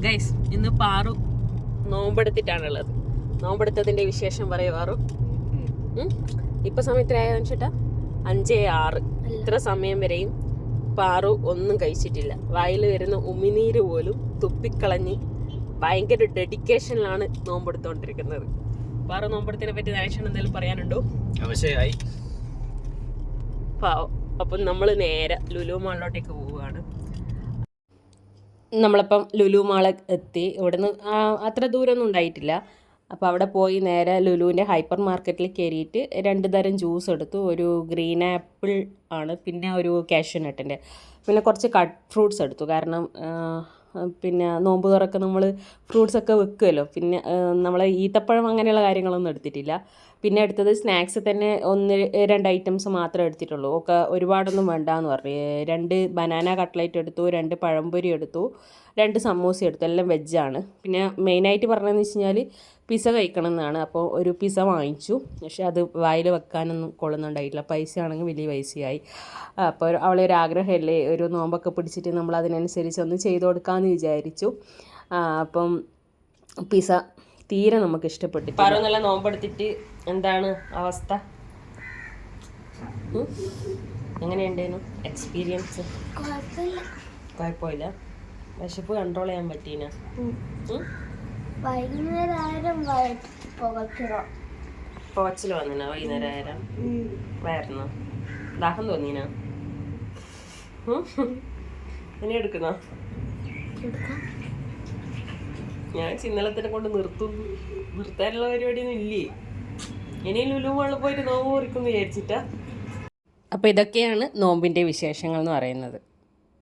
Guys ഇന്ന് പാറു നോമ്പെടുത്തിട്ടാണുള്ളത്. നോമ്പെടുത്തതിന്റെ വിശേഷം പറയുവാറു. ഇപ്പൊ സമയത്തിലായെന്ന് വെച്ചിട്ടാ 5:06. ഇത്ര സമയം വരെയും പാറു ഒന്നും കഴിച്ചിട്ടില്ല. വായിൽ വരുന്ന ഉമിനീര് പോലും തുപ്പിക്കളഞ്ഞ് ഭയങ്കര ഡെഡിക്കേഷനിലാണ് നോമ്പെടുത്തോണ്ടിരിക്കുന്നത്. പാറു നോമ്പെടുത്തിനെ പറ്റി നരേഷൻ എന്തെങ്കിലും പറയാനുണ്ടോ? അവശയായി പാവം. അപ്പം നമ്മൾ നേരെ ലുലു മാളിലോട്ടേക്ക് പോവുകയാണ്. നമ്മളിപ്പം ലുലു മാൾ എത്തി. ഇവിടുന്ന് അത്ര ദൂരമൊന്നും ഉണ്ടായിട്ടില്ല. അപ്പോൾ അവിടെ പോയി നേരെ ലുലുവിൻ്റെ ഹൈപ്പർ മാർക്കറ്റിൽ കയറിയിട്ട് 2 തരം ജ്യൂസ് എടുത്തു. ഒരു ഗ്രീൻ ആപ്പിൾ ആണ്, പിന്നെ ഒരു കാഷ്യൂനട്ടിൻ്റെ, പിന്നെ കുറച്ച് കട്ട് ഫ്രൂട്ട്സ് എടുത്തു. കാരണം പിന്നെ നോമ്പ് തുറക്ക് നമ്മൾ ഫ്രൂട്ട്സൊക്കെ വെക്കുമല്ലോ. പിന്നെ നമ്മൾ ഈത്തപ്പഴം അങ്ങനെയുള്ള കാര്യങ്ങളൊന്നും എടുത്തിട്ടില്ല. പിന്നെ എടുത്തത് സ്നാക്സ് തന്നെ 1-2 ഐറ്റംസ് മാത്രമേ എടുത്തിട്ടുള്ളൂ. ഒക്കെ ഒരുപാടൊന്നും വേണ്ടാന്ന് പറഞ്ഞു. 2 ബനാന കട്ട്ലൈറ്റ് എടുത്തു, 2 പഴംപൊരി എടുത്തു, 2 സമൂസ എടുത്തു. എല്ലാം വെജാണ്. പിന്നെ മെയിനായിട്ട് പറഞ്ഞതെന്ന് വെച്ച് കഴിഞ്ഞാൽ പിസ്സ കഴിക്കണം എന്നാണ്. അപ്പോൾ ഒരു പിസ്സ വാങ്ങിച്ചു. പക്ഷേ അത് വായിൽ വെക്കാനൊന്നും കൊള്ളുന്നുണ്ടായിട്ടില്ല. പൈസ ആണെങ്കിൽ വലിയ പൈസയായി. അപ്പോൾ അവളെ ഒരു ആഗ്രഹമല്ലേ, ഒരു നോമ്പൊക്കെ പിടിച്ചിട്ട് നമ്മൾ അതിനനുസരിച്ച് ഒന്ന് ചെയ്ത് കൊടുക്കാമെന്ന് വിചാരിച്ചു. അപ്പം പിസ്സ തീരെ നമുക്ക് ഇഷ്ടപ്പെട്ടു. പാറു നല്ല നോമ്പെടുത്തിട്ട് എന്താണ് അവസ്ഥ? എങ്ങനെയുണ്ടായിരുന്നു എക്സ്പീരിയൻസ്? കുഴപ്പമില്ല. വിശപ്പ് കൺട്രോൾ ചെയ്യാൻ പറ്റീന? പുകച്ചിൽ വന്നിന വൈകുന്നേരം? വയറുന്നോ? ദാഹം തോന്നീന? ഇനി എടുക്കുന്നോ? ഞാൻ ഇന്നലത്തിനെ കൊണ്ട് നിർത്താനുള്ള പരിപാടിയൊന്നും ഇല്ലേ. ഇനി ലുലു മാളിൽ പോയിട്ട് നോമ്പ് കുറിക്കുന്നു വിചാരിച്ചിട്ടാ. അപ്പോൾ ഇതൊക്കെയാണ് നോമ്പിൻ്റെ വിശേഷങ്ങൾ എന്ന് പറയുന്നത്.